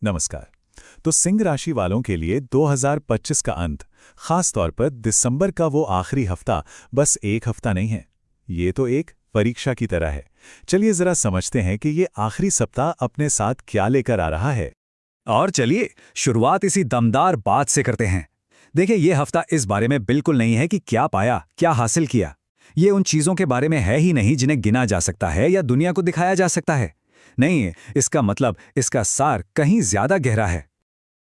नमस्कार। तो सिंह राशि वालों के लिए 2025 का अंत, खास तौर पर दिसंबर का वो आखिरी हफ्ता, बस एक हफ्ता नहीं है। ये तो एक परीक्षा की तरह है। चलिए जरा समझते हैं कि ये आखिरी सप्ताह अपने साथ क्या लेकर आ रहा है। और चलिए शुरुआत इसी दमदार बात से करते हैं। देखिए, ये हफ्ता इस बारे में बिल्कुल नहीं है कि क्या पाया, क्या हासिल किया। ये उन चीजों के बारे में है ही नहीं जिन्हें गिना जा सकता है या दुनिया को दिखाया जा सकता है। नहीं, इसका मतलब, इसका सार कहीं ज्यादा गहरा है।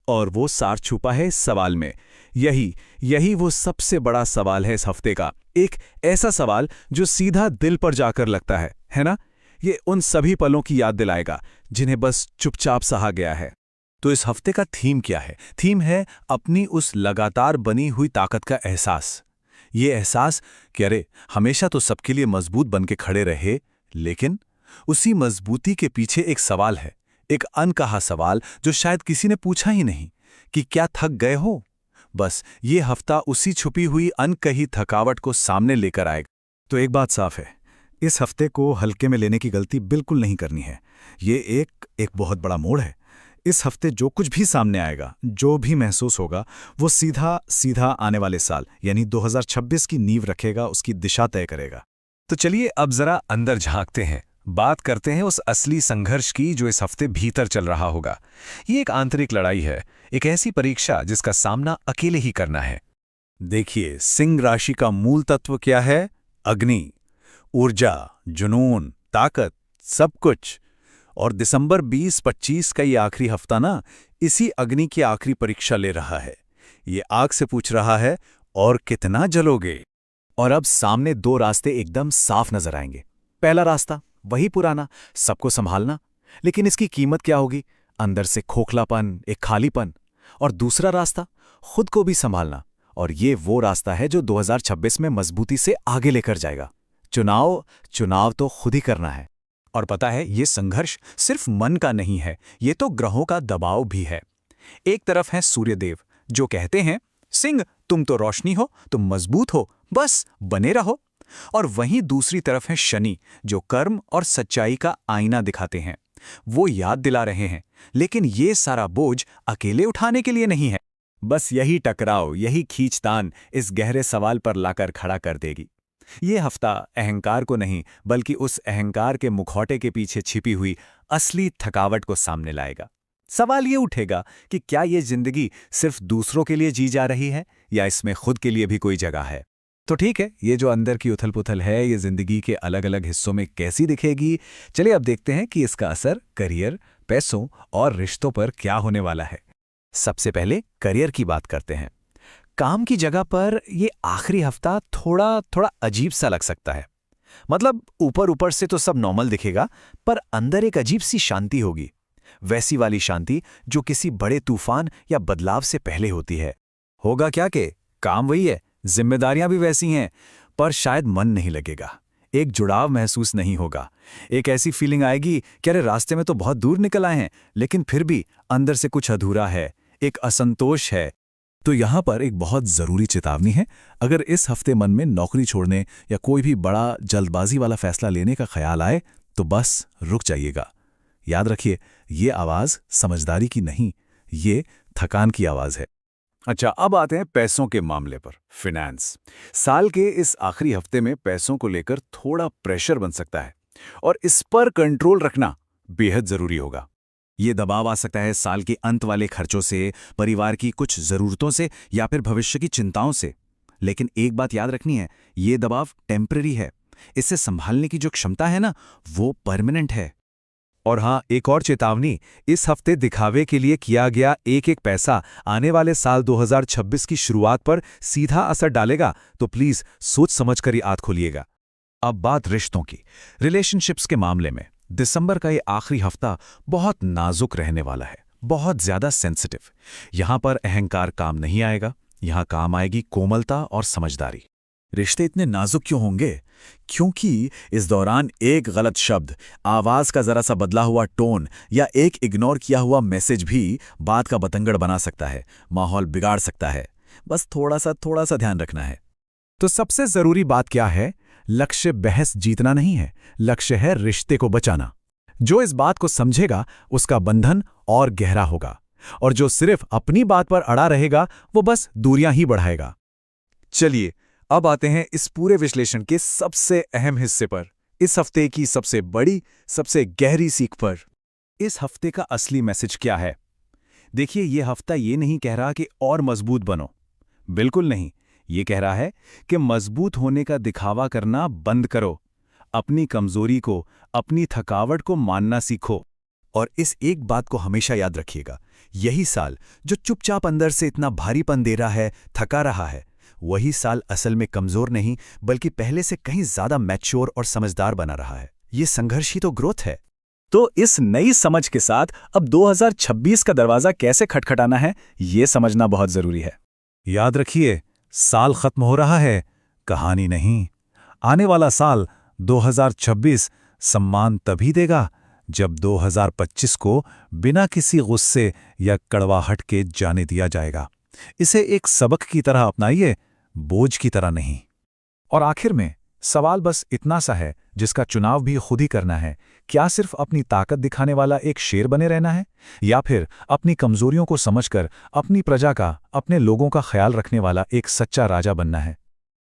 और वो सार छुपा है इस सवाल में। यही यही वो सबसे बड़ा सवाल है इस हफ्ते का। एक ऐसा सवाल जो सीधा दिल पर जाकर लगता है ना? ये उन सभी पलों की याद दिलाएगा जिन्हें बस चुपचाप सहा गया है। तो इस हफ्ते का थीम क्या है? थीम है अपनी उस लगातार बनी हुई ताकत का एहसास। ये एहसास कि अरे, हमेशा तो सबके लिए मजबूत बन के खड़े रहे, लेकिन उसी मजबूती के पीछे एक सवाल है, एक अनकहा सवाल जो शायद किसी ने पूछा ही नहीं, कि क्या थक गए हो? बस ये हफ्ता उसी छुपी हुई अनकही थकावट को सामने लेकर आएगा। तो एक बात साफ है, इस हफ्ते को हल्के में लेने की गलती बिल्कुल नहीं करनी है। ये एक बहुत बड़ा मोड़ है। इस हफ्ते जो कुछ भी सामने आएगा, जो भी महसूस होगा, वो सीधा सीधा आने वाले साल यानी 2026 की नींव रखेगा, उसकी दिशा तय करेगा। तो चलिए अब जरा अंदर झांकते हैं, बात करते हैं उस असली संघर्ष की जो इस हफ्ते भीतर चल रहा होगा। ये एक आंतरिक लड़ाई है, एक ऐसी परीक्षा जिसका सामना अकेले ही करना है। देखिए, सिंह राशि का मूल तत्व क्या है? अग्नि, ऊर्जा, जुनून, ताकत, सब कुछ। और दिसंबर 2025 का ये आखिरी हफ्ता ना, इसी अग्नि की आखिरी परीक्षा ले रहा है। ये आग से पूछ रहा है, और कितना जलोगे? और अब सामने दो रास्ते एकदम साफ नजर आएंगे। पहला रास्ता वही पुराना, सबको संभालना, लेकिन इसकी कीमत क्या होगी? अंदर से खोखलापन, एक खालीपन। और दूसरा रास्ता खुद को भी संभालना, और ये वो रास्ता है जो 2026 में मजबूती से आगे लेकर जाएगा। चुनाव तो खुद ही करना है। और पता है, ये संघर्ष सिर्फ मन का नहीं है, ये तो ग्रहों का दबाव भी है। एक तरफ है सूर्यदेव जो कहते हैं, सिंह तुम तो रोशनी हो, तुम मजबूत हो, बस बने रहो। और वहीं दूसरी तरफ है शनि जो कर्म और सच्चाई का आईना दिखाते हैं। वो याद दिला रहे हैं, लेकिन ये सारा बोझ अकेले उठाने के लिए नहीं है। बस यही टकराव, यही खींचतान इस गहरे सवाल पर लाकर खड़ा कर देगी। ये हफ्ता अहंकार को नहीं, बल्कि उस अहंकार के मुखौटे के पीछे छिपी हुई असली थकावट को सामने लाएगा। सवाल ये उठेगा कि क्या ये जिंदगी सिर्फ दूसरों के लिए जी जा रही है, या इसमें खुद के लिए भी कोई जगह है? तो ठीक है, ये जो अंदर की उथल पुथल है, ये जिंदगी के अलग अलग हिस्सों में कैसी दिखेगी? चलिए अब देखते हैं कि इसका असर करियर, पैसों और रिश्तों पर क्या होने वाला है। सबसे पहले करियर की बात करते हैं। काम की जगह पर ये आखिरी हफ्ता थोड़ा अजीब सा लग सकता है। मतलब ऊपर ऊपर से तो सब नॉर्मल दिखेगा, पर अंदर एक अजीब सी शांति होगी। वैसी वाली शांति जो किसी बड़े तूफान या बदलाव से पहले होती है। होगा क्या कि काम वही है, जिम्मेदारियां भी वैसी हैं, पर शायद मन नहीं लगेगा, एक जुड़ाव महसूस नहीं होगा। एक ऐसी फीलिंग आएगी कि अरे, रास्ते में तो बहुत दूर निकल आए हैं, लेकिन फिर भी अंदर से कुछ अधूरा है, एक असंतोष है। तो यहाँ पर एक बहुत ज़रूरी चेतावनी है। अगर इस हफ्ते मन में नौकरी छोड़ने या कोई भी बड़ा जल्दबाजी वाला फैसला लेने का ख्याल आए, तो बस रुक जाइएगा। याद रखिए, ये आवाज़ समझदारी की नहीं, ये थकान की आवाज़ है। अच्छा, अब आते हैं पैसों के मामले पर। फिनेंस, साल के इस आखिरी हफ्ते में पैसों को लेकर थोड़ा प्रेशर बन सकता है, और इस पर कंट्रोल रखना बेहद जरूरी होगा। ये दबाव आ सकता है साल के अंत वाले खर्चों से, परिवार की कुछ जरूरतों से, या फिर भविष्य की चिंताओं से। लेकिन एक बात याद रखनी है, ये दबाव टेम्पररी है। इससे संभालने की जो क्षमता है ना, वो परमानेंट है। और हाँ, एक और चेतावनी, इस हफ्ते दिखावे के लिए किया गया एक एक पैसा आने वाले साल 2026 की शुरुआत पर सीधा असर डालेगा, तो प्लीज सोच समझकर ही आंख खोलिएगा। अब बात रिश्तों की, रिलेशनशिप्स के मामले में दिसंबर का ये आखिरी हफ्ता बहुत नाजुक रहने वाला है, बहुत ज्यादा सेंसिटिव। यहां पर अहंकार काम नहीं आएगा, यहां काम आएगी कोमलता और समझदारी। रिश्ते इतने नाजुक क्यों होंगे? क्योंकि इस दौरान एक गलत शब्द, आवाज का जरा सा बदला हुआ टोन, या एक इग्नोर किया हुआ मैसेज भी बात का बतंगड़ बना सकता है, माहौल बिगाड़ सकता है। बस थोड़ा सा ध्यान रखना है। तो सबसे जरूरी बात क्या है? लक्ष्य बहस जीतना नहीं है, लक्ष्य है रिश्ते को बचाना। जो इस बात को समझेगा उसका बंधन और गहरा होगा, और जो सिर्फ अपनी बात पर अड़ा रहेगा वो बस दूरियां ही बढ़ाएगा। चलिए अब आते हैं इस पूरे विश्लेषण के सबसे अहम हिस्से पर, इस हफ्ते की सबसे बड़ी, सबसे गहरी सीख पर। इस हफ्ते का असली मैसेज क्या है? देखिए, ये हफ्ता ये नहीं कह रहा कि और मजबूत बनो, बिल्कुल नहीं। ये कह रहा है कि मजबूत होने का दिखावा करना बंद करो, अपनी कमजोरी को, अपनी थकावट को मानना सीखो। और इस एक बात को हमेशा याद रखिएगा, यही साल जो चुपचाप अंदर से इतना भारीपन दे रहा है, थका रहा है, वही साल असल में कमजोर नहीं बल्कि पहले से कहीं ज्यादा मैच्योर और समझदार बना रहा है। ये संघर्ष ही तो ग्रोथ है। तो इस नई समझ के साथ अब 2026 का दरवाजा कैसे खटखटाना है, ये समझना बहुत जरूरी है। याद रखिए, साल खत्म हो रहा है, कहानी नहीं। आने वाला साल 2026 सम्मान तभी देगा जब 2025 को बिना किसी गुस्से या कड़वाहट के जाने दिया जाएगा। इसे एक सबक की तरह अपनाइए, बोझ की तरह नहीं। और आखिर में सवाल बस इतना सा है, जिसका चुनाव भी खुद ही करना है। क्या सिर्फ अपनी ताकत दिखाने वाला एक शेर बने रहना है, या फिर अपनी कमजोरियों को समझकर अपनी प्रजा का, अपने लोगों का ख्याल रखने वाला एक सच्चा राजा बनना है?